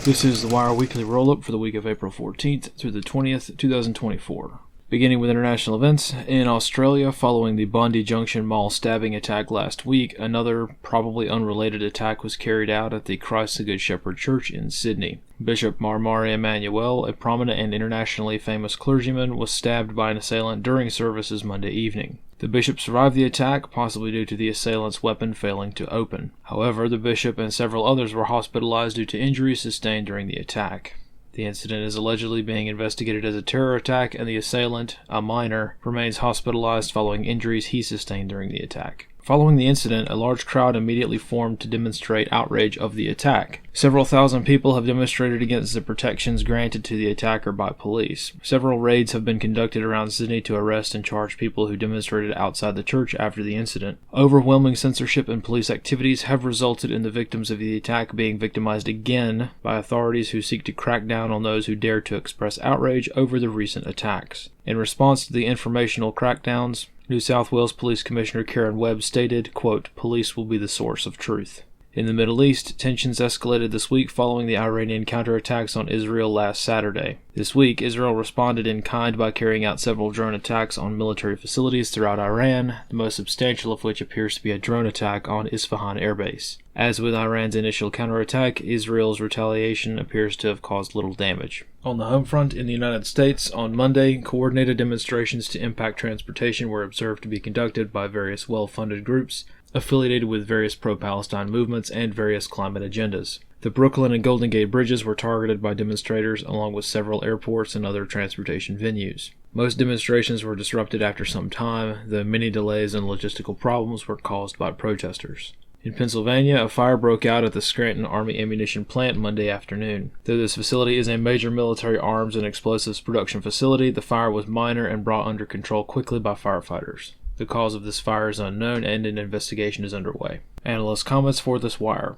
This is the Wire Weekly Rollup for the week of April 14th through the 20th, 2024. Beginning with international events, in Australia, following the Bondi Junction Mall stabbing attack last week, another, probably unrelated attack was carried out at the Christ the Good Shepherd Church in Sydney. Bishop Marmari Emmanuel, a prominent and internationally famous clergyman, was stabbed by an assailant during services Monday evening. The bishop survived the attack, possibly due to the assailant's weapon failing to open. However, the bishop and several others were hospitalized due to injuries sustained during the attack. The incident is allegedly being investigated as a terror attack, and the assailant, a minor, remains hospitalized following injuries he sustained during the attack. Following the incident, a large crowd immediately formed to demonstrate outrage of the attack. Several thousand people have demonstrated against the protections granted to the attacker by police. Several raids have been conducted around Sydney to arrest and charge people who demonstrated outside the church after the incident. Overwhelming censorship and police activities have resulted in the victims of the attack being victimized again by authorities who seek to crack down on those who dare to express outrage over the recent attacks. In response to the informational crackdowns, New South Wales Police Commissioner Karen Webb stated, quote, "Police will be the source of truth." In the Middle East, tensions escalated this week following the Iranian counterattacks on Israel last Saturday. This week, Israel responded in kind by carrying out several drone attacks on military facilities throughout Iran, the most substantial of which appears to be a drone attack on Isfahan airbase. As with Iran's initial counterattack, Israel's retaliation appears to have caused little damage. On the home front in the United States, on Monday, coordinated demonstrations to impact transportation were observed to be conducted by various well-funded groups affiliated with various pro-Palestine movements and various climate agendas. The Brooklyn and Golden Gate bridges were targeted by demonstrators, along with several airports and other transportation venues. Most demonstrations were disrupted after some time, though many delays and logistical problems were caused by protesters. In Pennsylvania, a fire broke out at the Scranton Army Ammunition Plant Monday afternoon. Though this facility is a major military arms and explosives production facility, the fire was minor and brought under control quickly by firefighters. The cause of this fire is unknown, and an investigation is underway. Analyst comments for this wire.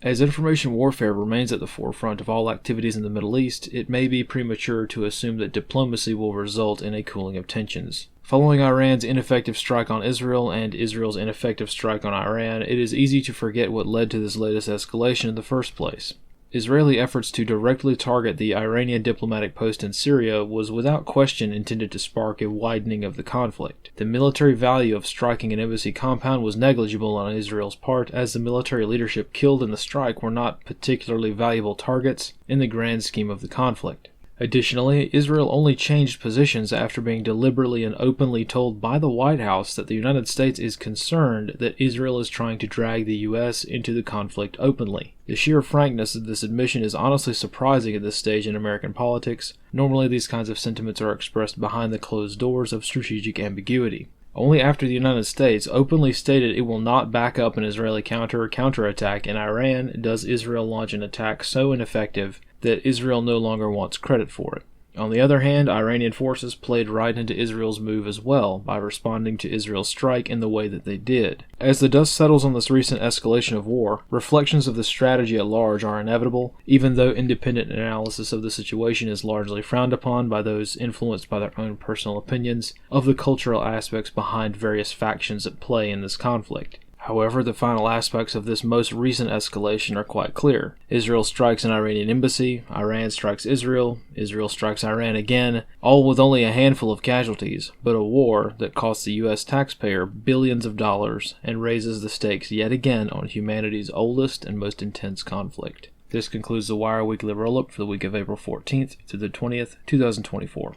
As information warfare remains at the forefront of all activities in the Middle East, it may be premature to assume that diplomacy will result in a cooling of tensions. Following Iran's ineffective strike on Israel and Israel's ineffective strike on Iran, it is easy to forget what led to this latest escalation in the first place. Israeli efforts to directly target the Iranian diplomatic post in Syria was without question intended to spark a widening of the conflict. The military value of striking an embassy compound was negligible on Israel's part, as the military leadership killed in the strike were not particularly valuable targets in the grand scheme of the conflict. Additionally, Israel only changed positions after being deliberately and openly told by the White House that the United States is concerned that Israel is trying to drag the U.S. into the conflict openly. The sheer frankness of this admission is honestly surprising at this stage in American politics. Normally, these kinds of sentiments are expressed behind the closed doors of strategic ambiguity. Only after the United States openly stated it will not back up an Israeli counterattack in Iran does Israel launch an attack so ineffective that Israel no longer wants credit for it. On the other hand, Iranian forces played right into Israel's move as well by responding to Israel's strike in the way that they did. As the dust settles on this recent escalation of war, reflections of the strategy at large are inevitable, even though independent analysis of the situation is largely frowned upon by those influenced by their own personal opinions of the cultural aspects behind various factions at play in this conflict. However, the final aspects of this most recent escalation are quite clear. Israel strikes an Iranian embassy, Iran strikes Israel, Israel strikes Iran again, all with only a handful of casualties, but a war that costs the U.S. taxpayer billions of dollars and raises the stakes yet again on humanity's oldest and most intense conflict. This concludes the Wire Weekly Rollup for the week of April 14th through the 20th, 2024.